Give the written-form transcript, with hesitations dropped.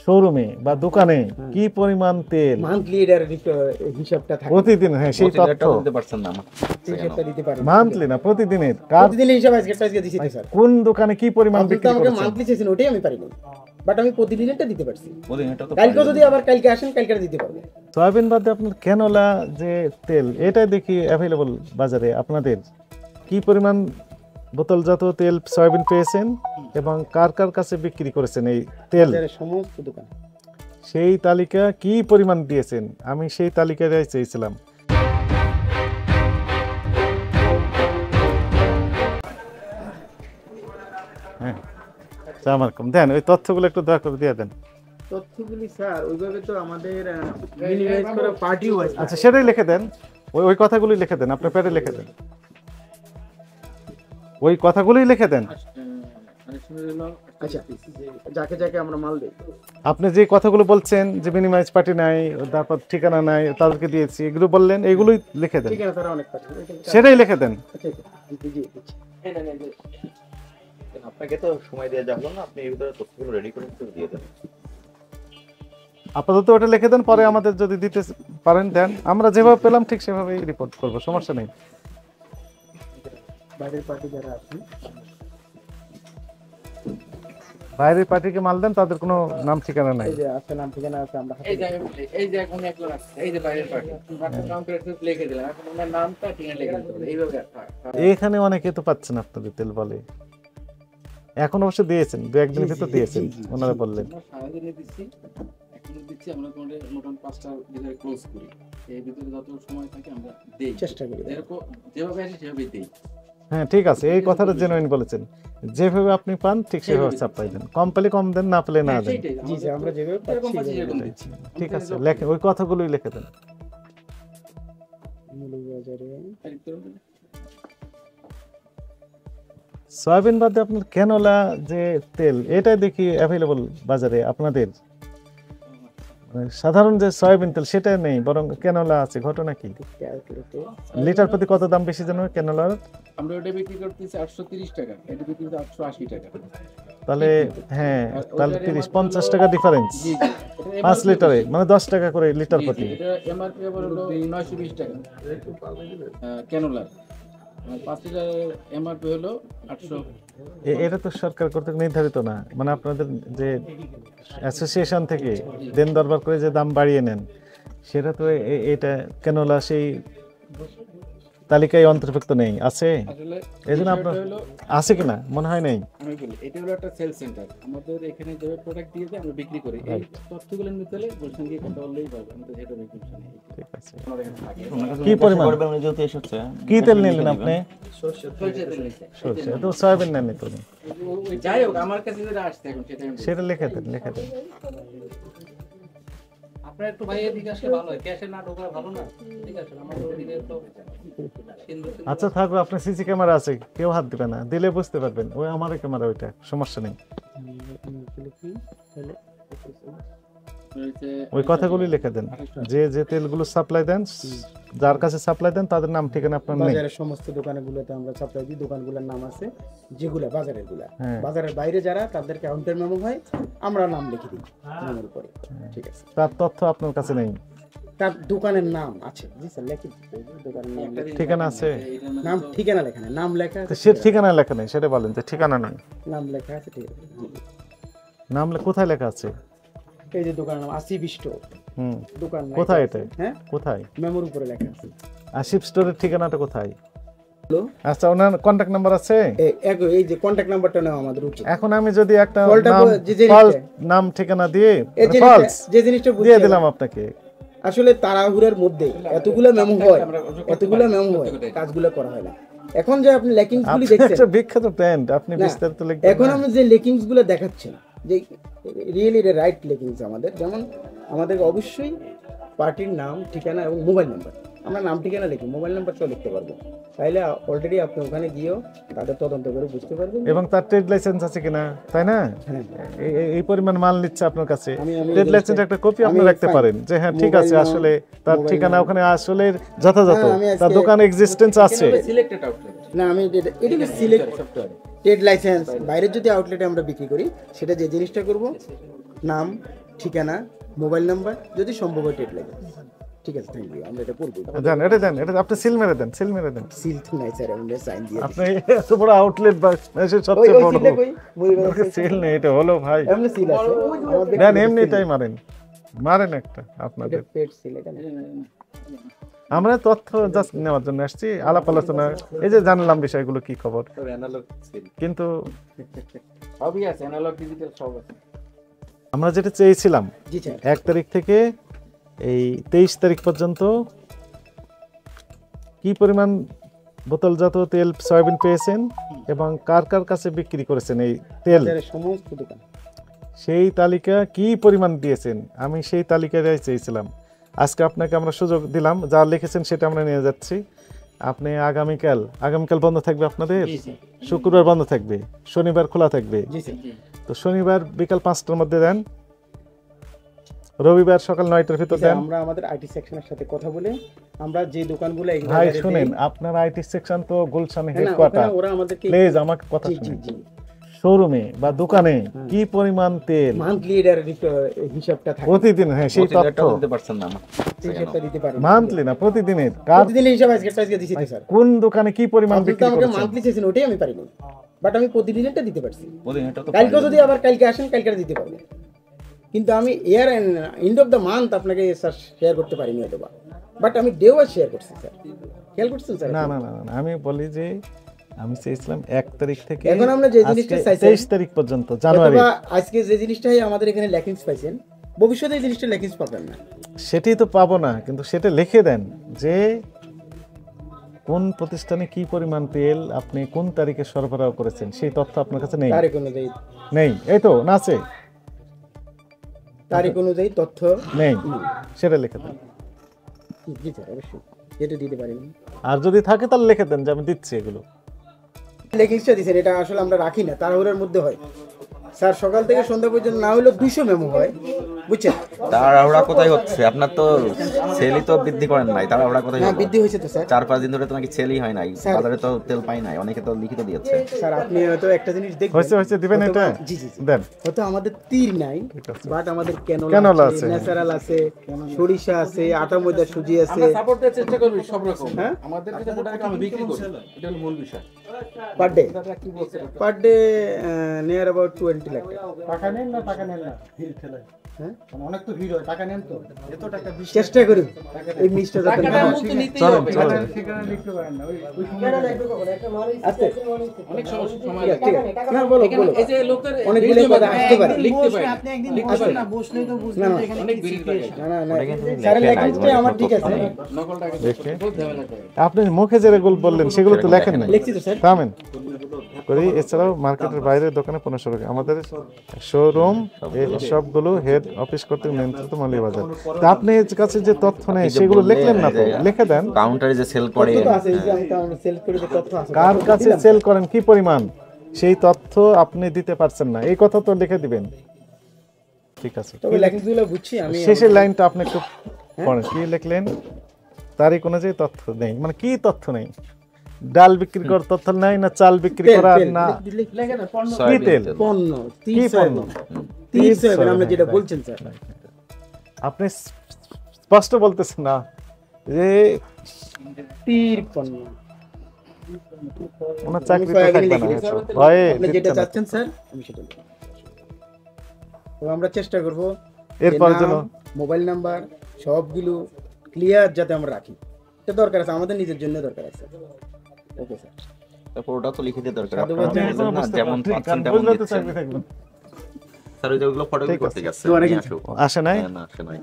শোরুমে বা দোকানে কি পরিমাণ তেল মান্থলি এর হিসাবটা থাকে প্রতিদিন, হ্যাঁ সেই তথ্য দিতে পারছেন না আমার হিসাবটা দিতে পারি মান্থলি না প্রতিদিনের কার প্রতিদিনের হিসাব আজকে দিছি তো স্যার কোন দোকানে কি পরিমাণ আপনি তো বিক্রি আমাকে করেছেন মান্থলি চেয়েছেন ওটাই আমি পারিনি বাট আমি প্রতিদিনেরটা দিতে পারছি প্রতিদিনটা তো কালকে যদি আবার কালকে আসেন কালকে দিতে পারবো সয়াবিন বাদে আপনার ক্যানোলা যে তেল এটা দেখি অ্যাভেলেবল বাজারে আপনাদের কি পরিমাণ বোতলজাত তেল সয়াবিন পেয়েছেন এবং কার কার কাছে বিক্রি করেছেন এই তেল বাজারের সমস্ত দোকান সেই তালিকা কি পরিমাণ দিয়েছেন আমি সেই তালিকাটাই চেয়েছিলাম হ্যাঁ আমার কম দেন ওই তথ্যগুলো একটু দয়া করে দিয়ে দেন তথ্যগুলি স্যার ওইভাবে তো আমাদের মিনিমাইজ করা পার্টিও আছে আচ্ছা সেটাই লিখে দেন ওই ওই কথাগুলোই লিখে দেন আপনার প্যাডে লিখে দেন ওই কথাগুলোই লিখে দেন আচ্ছা যাকে যাকে আমরা মাল দেই আপনি যে কথাগুলো বলছেন যে মিনিমাইজ পার্টি নাই তারপর ঠিকানা নাই তাদেরকে দিয়েছি এগুলো বললেন এগুলোই লিখে দেন ঠিক আছে তারা অনেক পার্টি সেটাই লিখে দেন আচ্ছা জি আপনাকে তো সময় দেওয়া যাবে না আপনি এই ভিতরে তথ্যগুলো রেডি করে দিয়ে দেন আপাতত ওটা লিখে দেন পরে আমাদের যদি দিতে পারেন দেন আমরা যেভাবে পেলাম ঠিক সেভাবেই রিপোর্ট করব সমস্যা নেই বাইরের পার্টি যারা আছেন বাইরের পার্টিকে মাল দেন তাদের কোনো নাম ঠিকানা নাই এই যে আছে নাম ঠিকানা আছে আমরা এই যে এখন একজন আছে এই যে বাইরের পার্টি বাকি কাউন্টার লিখে দিলাম এখন ওনার নামটা ঠিকানা লিখে দিতে হবে এইভাবে এখানে অনেকে তো পাচ্ছেন আপনাদের তেল বলে এখন অবশ্য দিয়েছেন দু একদিনের ভিতর দিয়েছেন ওনারা বললেন আমরা সারাদিনে দিচ্ছি এখন দিচ্ছি আমরা মোটামুটি 5টার ভিতরে ক্লোজ করি এই ভিতরে যত সময় থাকে আমরা দেই চেষ্টা করি এরকম যেভাবে আসে সেভাবেই দেই হ্যাঁ ঠিক আছে এই কথাটা জেনুইন বলেছেন যেভাবে আপনি পান ঠিক সেভাবে সাপ্লাই দেন কম পেলে কম দেন না পেলে না দেন জি স্যার আমরা যেভাবে এরকম পাচ্ছি পাচ্ছি যেরকম দিচ্ছি ঠিক আছে লেখেন ওই কথাগুলোই লিখে দেন বাজারে সয়াবিন বাদে আপনার ক্যানোলা যে তেল এটা দেখি অ্যাভেলেবল বাজারে আপনাদের মানে সাধারণ যে সয়াবিন তেল সেটা নেই বরং ক্যানোলা আছে ঘটনা কি লিটার প্রতি কত দাম বেশি জানো ক্যানোলার আমরা ওটা বিক্রি করতেছি 830 টাকা এটা বিক্রি করতে 880 টাকা তাহলে হ্যাঁ তাহলে 30-50 টাকা ডিফারেন্স জি 5 লিটারে মানে 10 টাকা করে লিটার প্রতি এটা এমআরপি আবার হলো 920 টাকা ক্যানোলা 5 লিটারের এমআরপি হলো 800 এটা তো সরকার কর্তৃক নির্ধারিত না মানে আপনাদের যে অ্যাসোসিয়েশন থেকে দেন দরবার করে যে দাম বাড়িয়ে নেন সেটা তো এটা ক্যানোলা সেই তালিকায় অন্তর্ভুক্ত নেই আছে আসলে এজন্য আপনার আছে কিনা মনে হয় নাই আমি বলি এটা হলো একটা সেল সেন্টার আমাদের এখানে যে প্রোডাক্ট দিয়ে দেয় আমরা বিক্রি করি এই তথ্যগুলো নিতে হলে বলছেন কি কথা বললেই পারবে আমাদের যেটা বিক্রি নেই ঠিক আছে আমাদের এখানে থাকে কি পরিমাণ করবেন উনি যেহেতু এসেছে কি তেল নিলেন আপনি সরষে তেল নিচ্ছে সরষে তো সয়াবিন নেননি তো যাই হোক আমার কাছে যেটা আসছে এখন সেটা আমি বলছি। সেটা লিখে দেন লিখে দেন আপনার একটু ভাই এদিকে আসলে ভালো হয় ক্যাশে না ঢোকলে ভালো না ঠিক আছে আমাদের ওদিকে তো আচ্ছা থাকবে আপনার সিসি ক্যামেরা আছে কেউ হাত দিবে না দিলে বুঝতে পারবেন ওই আমারই ক্যামেরা ওইটা সমস্যা নেই ওই কথাগুলি লিখে দেন যে যে তেলগুলো সাপ্লাই দেন যার কাছে সাপ্লাই দেন তাদের নাম ঠিকানা আপনার নেই বাজারের সমস্ত দোকানগুলোতে আমরা সাপ্লাই দিই দোকানগুলোর নাম আছে যেগুলা বাজারের গুলা হ্যাঁ। বাজারের বাইরে যারা তাদের কাউন্টার মেমো হয় আমরা নাম লিখে দিই নামের উপরে ঠিক আছে তার তথ্য আপনার কাছে নেই তার দোকানের নাম আছে জি স্যার লিখে দিতে দোকানের নাম ঠিকানা আছে নাম ঠিকানা লেখা নেই নাম লেখা তো আছে সে ঠিকানা লেখা নেই সেটা বলেন যে ঠিকানা নেই নাম লেখা আছে ঠিক আছে জি। নাম কোথায় লেখা আছে এই যে দোকানের নাম আসিফ স্টোর হুম দোকান নাম কোথায় এটা হ্যাঁ কোথায় মেমোর উপরে লেখা আছে আসিফ স্টোরের ঠিকানাটা কোথায় হ্যালো আচ্ছা ওনার কন্টাক্ট নাম্বার আছে এই যে কন্টাক্ট নাম্বারটা নাও আমাদের উচিত এখন আমি যদি একটা ফলটা নাম যে জিনিসটা- false নাম ঠিকানা দিয়ে এই ফলস যে জিনিসটা দিয়ে বুঝতে দিলাম আপনাকে আসলে তাড়াহুড়ার মধ্যে এতগুলো মেমো হয় এতগুলো মেমো হয় কাজগুলো করা হয় না এখন যে আপনি লেকিংস গুলি আপনি দেখছেন একটা বিখ্যাত ব্র্যান্ড আপনি না, বিস্তারিত লিখবেন এখন না। আমরা যে লেকিংস গুলো দেখাচ্ছেন যে রিয়েলি রাইট লেকিংস আমাদের যেমন আমাদের অবশ্যই পার্টির নাম ঠিকানা এবং মোবাইল নাম্বার আমরা নাম ঠিকানা লিখি মোবাইল নাম্বারটাও লিখতে পারবো তাইলে অলরেডি আপনি ওখানে গিয়েও তাদের তদন্ত করে বুঝতে পারবেন এবং তার ট্রেড লাইসেন্স আছে কিনা তাই না হ্যাঁ। এই পরিমাণ মাল নিচ্ছে আপনার কাছে আমি ট্রেড লাইসেন্স একটা কপি আপনি আমি রাখতে fine। পারেন যে হ্যাঁ ঠিক Mobile আছে নাম, আসলে তার mobile ঠিকানা নাম। ওখানে আসলে যথাযথ হ্যাঁ, আমি তার আজকে- দোকান এক্সিস্টেন্স আছে সিলেক্টেড আউটলেট না আমি এটা সিলেক্ট ট্রেড লাইসেন্স বাইরের যদি আউটলেটে আমরা বিক্রি করি সেটা যে জিনিসটা করব নাম ঠিকানা, মোবাইল নাম্বার, যদি সম্ভব হয় ট্রেড লাগে। ঠিক আছে, থ্যাংক ইউ, আমরা এটা করবো। দেন, এটা আপনি সিল মেরে দেন, সিল মেরে দেন। সিল তো নাই স্যার, আমরা সাইন দিয়ে আপনি এত বড় আউটলেট বা দেশের ওই সবচেয়ে বড় সিলটা কই? মুড়িবাজার সিল নেই, এটা হলো ভাই। এমনি সিল আছে আমাদের। দেন, এমনিটাই মারেন একটা আপনাদের। এটা পেড সিল, এটা না। আমরা তথ্য জাস্ট নেওয়ার জন্য আসছি, আলাপ আলোচনা, এই যে জানলাম বিষয়গুলো কি খবর, কিন্তু সবই আছে, অ্যানালগ ডিজিটাল সব আছে। আমরা যেটা চেয়েছিলাম জি স্যার। 1 তারিখ থেকে এই 23 তারিখ পর্যন্ত কি পরিমাণ বোতলজাত তেল সয়াবিন পেয়েছেন এবং কার কার কাছে বিক্রি করেছেন এই তেল, বাজারের সমস্ত দোকান। সেই তালিকা কি পরিমাণ দিয়েছেন, আমি সেই তালিকাটাই চেয়েছিলাম। আজকে আপনাকে আমরা সুযোগ দিলাম, যা লিখেছেন সেটা আমরা নিয়ে যাচ্ছি। আপনি আগামীকাল বন্ধ থাকবে আপনাদের, শুক্রবার বন্ধ থাকবে, শনিবার খোলা থাকবে। জি স্যার। তো শনিবার বিকাল 5টার মধ্যে দেন, রবিবার সকাল 9টার ভিতর দেন। আমরা আমাদের আইটি সেকশনের সাথে কথা বলে আমরা যে দোকানগুলো এই ভাই বাজারে শুনেন, দেই- আপনার আইটি সেকশন তো গুলশানে না, না, হেডকোয়ার্টার, ওখানে ওরা আমাদেরকে প্লিজ আমাকে কথা জি জি শুনুন। জি শোরুমে বা দোকানে কি পরিমাণ তেল মান্থলি এর হিসাবটা থাকে, প্রতিদিন, হ্যাঁ সেই তথ্য দিতে পারছেন না সেই হিসাবটা দিতে পারি। মান্থলি না প্রতিদিনের, কার প্রতিদিন হিসাব আজকে দিছি তো স্যার। কোন দোকানে কি পরিমাণ আপনি তো বিক্রি আমাকে করেছেন। মান্থলি চেয়েছেন, ওটাই আমি পারিনি, বাট আমি প্রতিদিনেরটা দিতে পারছি। এটা তো কালকে যদি আবার কালকে আসেন, কালকে দিতে পারবো, কিন্তু আমি ইয়ার এন্ড অফ দ্য মান্থ আপনাকে স্যার শেয়ার করতে পারিনি হয়তো, বাট আমি ডে ওয়াইজ শেয়ার করছি স্যার। খেয়াল করছেন স্যার? না না না না, আমি বলি যে আমি চেয়েছিলাম 1 তারিখ থেকে এখন আমরা যে জিনিসটা আজকে চাইছি 23 তারিখ পর্যন্ত জানুয়ারি, অথবা আজকে যে জিনিসটাই আমাদের এখানে ল্যাকিংস পাইছেন, ভবিষ্যতে এই জিনিসটা ল্যাকিংস পাবেন না। সেটাই তো পাবো না, কিন্তু সেটা লিখে দেন যে কোন প্রতিষ্ঠানে কি পরিমাণ তেল আপনি কোন তারিখে সরবরাহ করেছেন, সেই তথ্য আপনার কাছে নেই। তারিখ অনুযায়ী নেই, এই তো না আছে, তারিখ অনুযায়ী তথ্য নেই, সেটা লিখে দেন। জি স্যার, অবশ্যই যেটা দিতে পারি। আর যদি থাকে তাহলে লিখে দেন যে আমি দিচ্ছি এগুলো। লেগিংসটা দিচ্ছেন, এটা আসলে আমরা রাখি না, তাড়াহুড়োর মধ্যে হয় স্যার। সকাল থেকে সন্ধ্যা পর্যন্ত না হলেও 200 মেমো হয়, বুঝছেন? তাড়াহুড়া কোথায় হচ্ছে? আপনার তো সেলই তো বৃদ্ধি করেন নাই, তাড়াহুড়া কোথায় না, হলো? বৃদ্ধি হয়েছে তো স্যার। 4-5 দিন ধরে তো নাকি সেলই হয় নাই, স্যার। বাজারে তো তেল পাই নাই, অনেকে তো লিখিত দিয়েছে। স্যার আপনি হয়তো একটা জিনিস দেখবেন, হয়েছে দিবেন হয়তো এটা, জি জি জি, দেন। হয়তো আমাদের তীর নাই, আছে। বাট আমাদের ক্যানোলা ক্যানোলা আছে। আছে, ন্যাচারাল আছে, সরিষা আছে, আটা ময়দা সুজি আছে। আমরা সাপোর্ট দেওয়ার চেষ্টা করবি সব রকম। হ্যাঁ? আমাদের কাছে প্রোডাক্ট আমরা বিক্রি করি, এটা হলো মূল বিষয়। পার ডে, দাদা কি বলছে? Per day near about 20 lakh টাকা। টাকা নেন না টাকা নেন না ভিড় ঠেলায়, হ্যাঁ, অনেক তো ভিড় হয়, টাকা নেন তো এত টাকা চেষ্টা করি এই মিষ্টি যাতে টাকাটা না হয়। মূল তো নিতেই চলেন, হবে। চলেন। সেখানে লিখতে পারেন না, ওই আস্তে অনেক সময় ঠিক আছে, ঠিক আছে। না, বলো এখানে বলো। এই যে লোকের অনেকগুলো কথা আসতে পারে। লিখতে পারে না। আপনি একদিন লিখতে বসবেন পারে না, না। বসলেই তো না, বুঝবেন না। যে এখানে অনেক কি ভিড় situation। থাকে। না না না, ওটা কিন্তু স্যারের লেখে নাই, লেখাটাই আমার ঠিক আছে। নকলটাকে দেখে। বহুত ঝামেলা করে। আপনি মুখে যেগুলো বললেন সেগুলো তো লেখেন নাই। লিখছি তো স্যার। থামেন করি। এছাড়াও মার্কেটের বাইরে দোকানে 1500 টাকা, আমাদের শোরুম সবগুলো হেড অফিস কর্তৃক নিয়ন্ত্রিত মালিয়া বাজার। তা আপনার কাছে যে তথ্য নেই আপনি যে সেগুলো বললেন লিখলেন না তো, যে লিখে দেন। কাউন্টারে যে সেল করে, তথ্য তো আছে, এই যে আমি তো আমার সেল করে যে তথ্য আছে, কার তথ্য কাছে দিলাম। সেল করেন কি পরিমাণ, সেই তথ্য আপনি দিতে পারছেন না, এই কথা তো লিখে দিবেন। ঠিক আছে, তবে লেখাগুলো বুঝছি আমি। শেষের লাইনটা আপনি একটু পড়েন, কি লিখলেন? তারিখ অনুযায়ী তথ্য নেই, মানে কি তথ্য নেই? ডাল বিক্রি করার তথ্য নাই, না চাল বিক্রি তেল, করার, তেল, না লেখে না পণ্য। কি সয়াবিন তেল? তেল। পণ্য, কি তীর পণ্য? তীর সয়াবিন, আমরা যেটা right, বলছেন স্যার। আপনি স্পষ্ট বলতেছেন না যে তীর পণ্য, ওনার চাকরি সয়াবিন থাকবে লিখে না, দিয়েছি। ভয়ে আপনি যেটা দিচ্ছে না। চাচ্ছেন স্যার আমি সেটা লিখব। তো আমরা চেষ্টা করব এরপরে যেন মোবাইল নাম্বার সবগুলো ক্লিয়ার যাতে আমরা রাখি, এটা দরকার আছে, আমাদের নিজের জন্য দরকার আছে। Okay sir. তারপর ওটা তো লিখে দিয়ে দরকার, সাধুবাদ আপনারা জানাই। বললেন না, যেমন পাচ্ছেন তেমন বুঝলে তো দিচ্ছেন। চাকরি থাকবে। স্যার ওই যে ওগুলো ফটোকপি ঠিক করতে আছে। গেছে, দোয়া নিয়ে রাখেন। আসুক। আসে নাই হ্যাঁ, না আসে নাই।